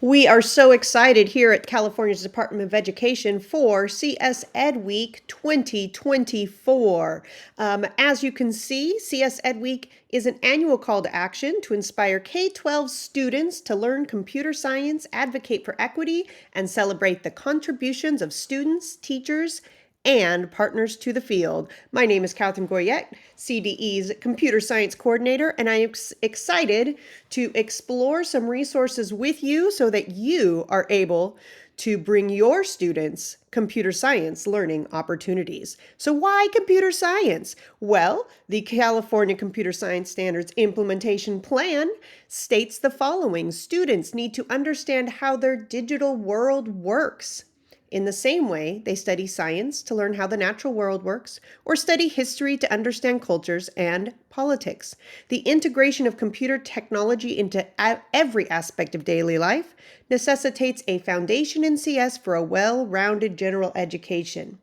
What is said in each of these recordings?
We are so excited here at California's Department of Education for CSEdWeek 2024. As you can see, CSEdWeek is an annual call to action to inspire K-12 students to learn computer science, advocate for equity, and celebrate the contributions of students, teachers, and partners to the field. My name is Catherine Goyette, CDE's Computer Science Coordinator, and I'm excited to explore some resources with you so that you are able to bring your students computer science learning opportunities. So why computer science? Well, the California Computer Science Standards Implementation Plan states the following: students need to understand how their digital world works. In the same way, they study science to learn how the natural world works, or study history to understand cultures and politics. The integration of computer technology into every aspect of daily life necessitates a foundation in CS for a well-rounded general education.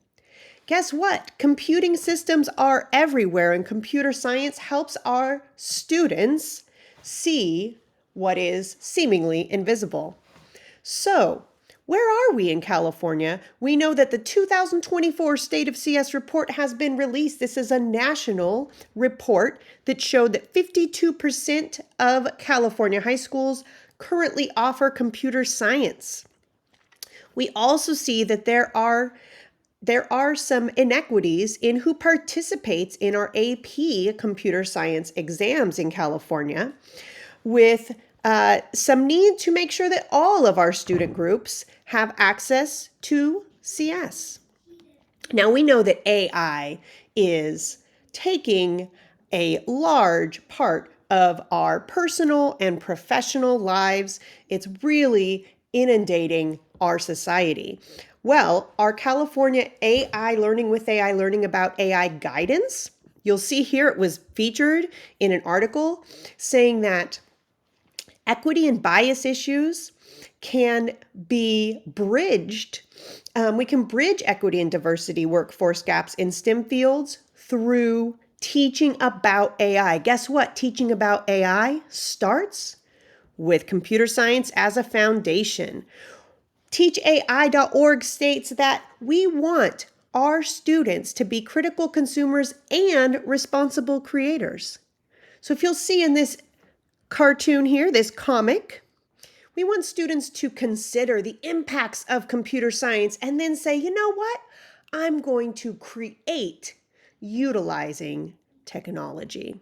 Guess what? Computing systems are everywhere, and computer science helps our students see what is seemingly invisible. So, where are we in California? We know that the 2024 State of CS report has been released. This is a national report that showed that 52% of California high schools currently offer computer science. We also see that there are some inequities in who participates in our AP computer science exams in California, with some need to make sure that all of our student groups have access to CS. Now, we know that AI is taking a large part of our personal and professional lives. It's really inundating our society. Well, our California AI Learning with AI Learning About AI guidance, you'll see here it was featured in an article saying that equity and bias issues can be bridged. We can bridge equity and diversity workforce gaps in STEM fields through teaching about AI. Guess what? Teaching about AI starts with computer science as a foundation. TeachAI.org states that we want our students to be critical consumers and responsible creators. So if you'll see in this cartoon here, this comic, we want students to consider the impacts of computer science and then say, you know what? I'm going to create utilizing technology.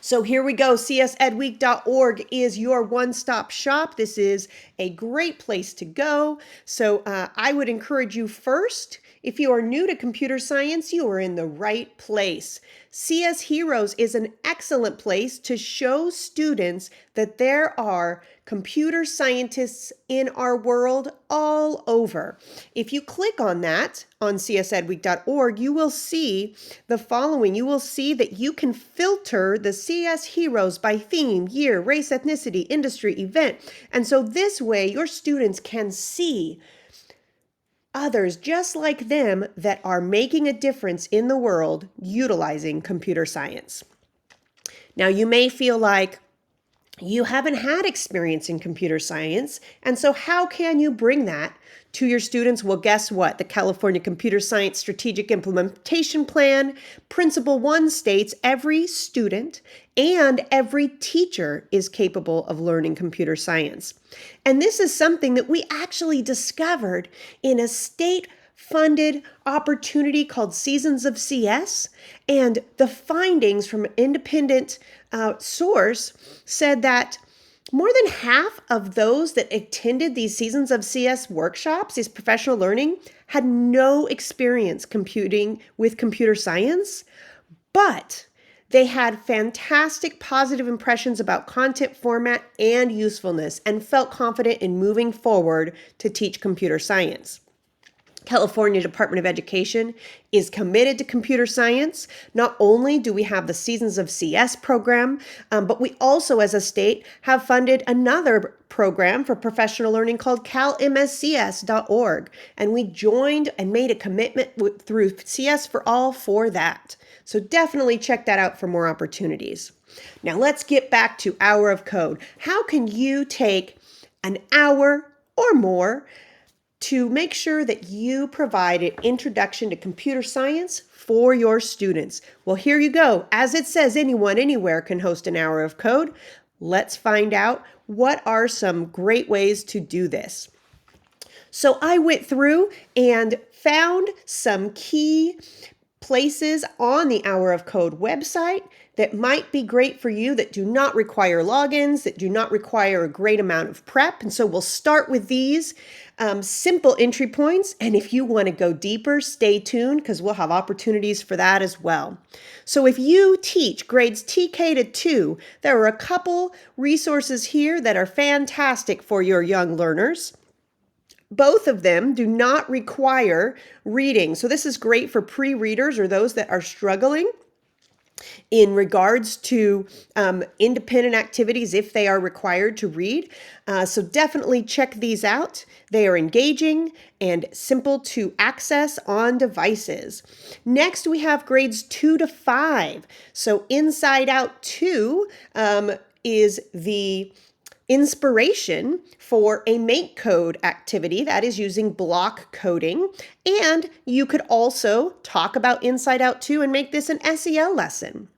So here we go. CSEdWeek.org is your one-stop shop. This is a great place to go. So I would encourage you first, if you are new to computer science, you are in the right place. CS Heroes is an excellent place to show students that there are computer scientists in our world all over. If you click on that on CSEdWeek.org, you will see the following. You will see that you can filter the CS Heroes by theme, year, race, ethnicity, industry, event. And so this way your students can see others just like them that are making a difference in the world utilizing computer science. Now, you may feel like you haven't had experience in computer science, and so how can you bring that to your students? Well, guess what? The California Computer Science Strategic Implementation Plan, Principle 1 states every student and every teacher is capable of learning computer science. And this is something that we actually discovered in a state-funded opportunity called Seasons of CS, and the findings from an independent source said that more than half of those that attended these Seasons of CS workshops, these professional learning, had no experience computing with computer science, but they had fantastic positive impressions about content format and usefulness and felt confident in moving forward to teach computer science. California Department of Education is committed to computer science. Not only do we have the Seasons of CS program, but we also, as a state, have funded another program for professional learning called CalMSCS.org. And we joined and made a commitment through CS for All for that. So definitely check that out for more opportunities. Now let's get back to Hour of Code. How can you take an hour or more to make sure that you provide an introduction to computer science for your students. Well, here you go. As it says, anyone, anywhere can host an hour of code. Let's find out what are some great ways to do this. So I went through and found some key places on the Hour of Code website that might be great for you, that do not require logins, that do not require a great amount of prep. And so we'll start with these simple entry points. And if you want to go deeper, stay tuned because we'll have opportunities for that as well. So if you teach grades TK to 2, there are a couple resources here that are fantastic for your young learners. Both of them do not require reading. So this is great for pre-readers or those that are struggling in regards to independent activities if they are required to read. So definitely check these out. They are engaging and simple to access on devices. Next, we have grades 2 to 5. So Inside Out 2 is the inspiration for a make code activity that is using block coding. And you could also talk about Inside Out 2 and make this an SEL lesson.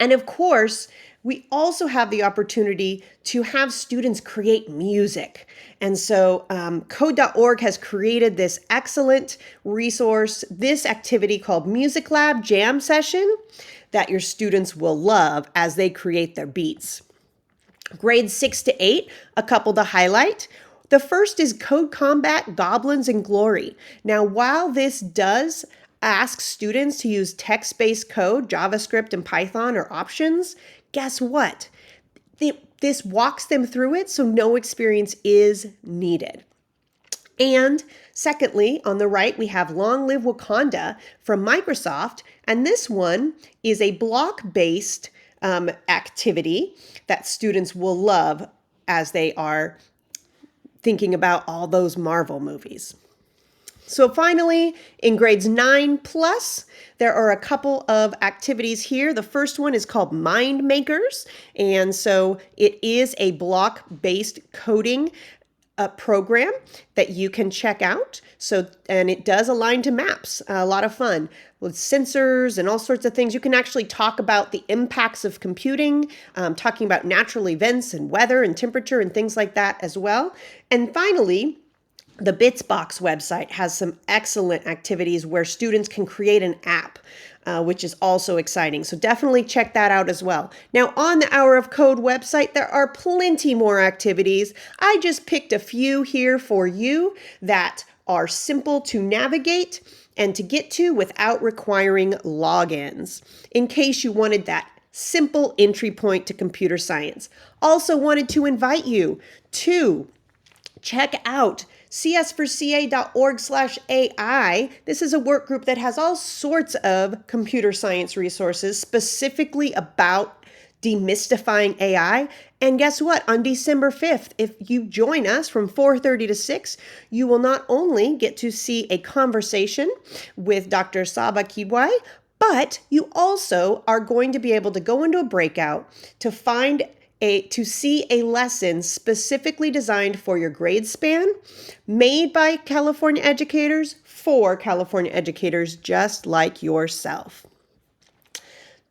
And of course, we also have the opportunity to have students create music. And so code.org has created this excellent resource, this activity called Music Lab Jam Session that your students will love as they create their beats. Grades 6 to 8, a couple to highlight. The first is Code Combat Goblins and Glory. Now, while this does ask students to use text-based code, JavaScript and Python or options, guess what? This walks them through it, so no experience is needed. And secondly, on the right, we have Long Live Wakanda from Microsoft, and this one is a block-based activity that students will love as they are thinking about all those Marvel movies. So finally, in grades 9 plus, there are a couple of activities here. The first one is called Mind Makers, and so it is a block-based coding program that you can check out. And it does align to maps, a lot of fun with sensors and all sorts of things. You can actually talk about the impacts of computing, talking about natural events and weather and temperature and things like that as well. And finally, the Bitsbox website has some excellent activities where students can create an app, which is also exciting. So definitely check that out as well. Now on the Hour of Code website, there are plenty more activities. I just picked a few here for you that are simple to navigate and to get to without requiring logins, in case you wanted that simple entry point to computer science. Also wanted to invite you to check out csforca.org/AI. This is a work group that has all sorts of computer science resources specifically about demystifying AI. And guess what? On December 5th, if you join us from 4:30 to 6, you will not only get to see a conversation with Dr. Saba Kidwai, but you also are going to be able to go into a breakout to see a lesson specifically designed for your grade span, made by California educators for California educators just like yourself.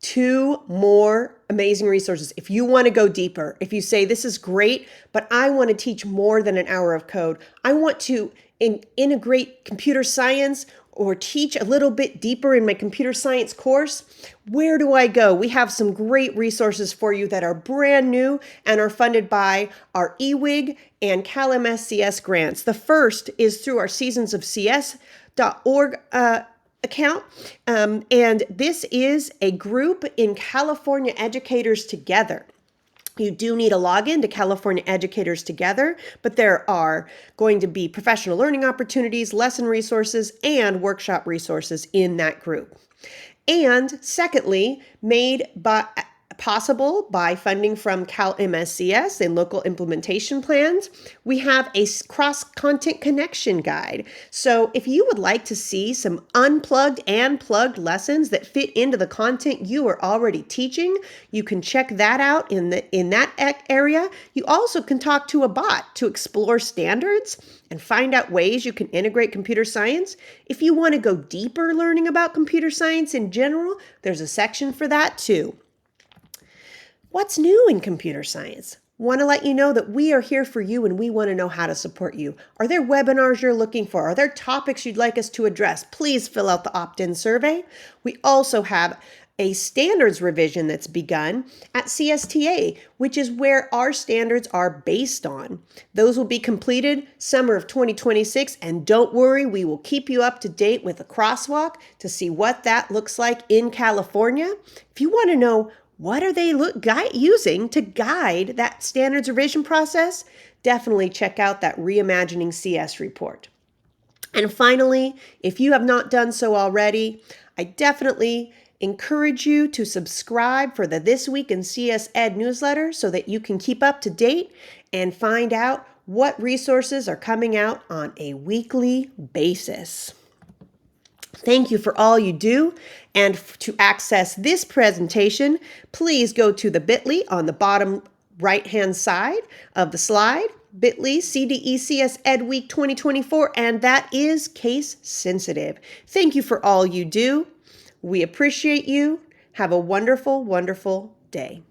2 more amazing resources. If you want to go deeper, if you say this is great, but I want to teach more than an hour of code, I want to integrate computer science or teach a little bit deeper in my computer science course, where do I go? We have some great resources for you that are brand new and are funded by our eWig and CalMSCS grants. The first is through our Seasons of CS.org account. And this is a group in California Educators Together. You do need a login to California Educators Together, but there are going to be professional learning opportunities, lesson resources, and workshop resources in that group. And secondly, possible by funding from Cal MSCS and local implementation plans. We have a cross-content connection guide. So if you would like to see some unplugged and plugged lessons that fit into the content you are already teaching, you can check that out in that area. You also can talk to a bot to explore standards and find out ways you can integrate computer science. If you want to go deeper learning about computer science in general, there's a section for that too. What's new in computer science? Want to let you know that we are here for you and we want to know how to support you. Are there webinars you're looking for? Are there topics you'd like us to address? Please fill out the opt-in survey. We also have a standards revision that's begun at CSTA, which is where our standards are based on. Those will be completed summer of 2026, and don't worry, we will keep you up to date with a crosswalk to see what that looks like in California. If you want to know what are they using to guide that standards revision process, definitely check out that Reimagining CS report. And finally, if you have not done so already, I definitely encourage you to subscribe for the This Week in CS Ed newsletter so that you can keep up to date and find out what resources are coming out on a weekly basis. Thank you for all you do. And to access this presentation, please go to the bit.ly on the bottom right-hand side of the slide, bit.ly CDE CSEdWeek 2024, and that is case sensitive. Thank you for all you do. We appreciate you. Have a wonderful, wonderful day.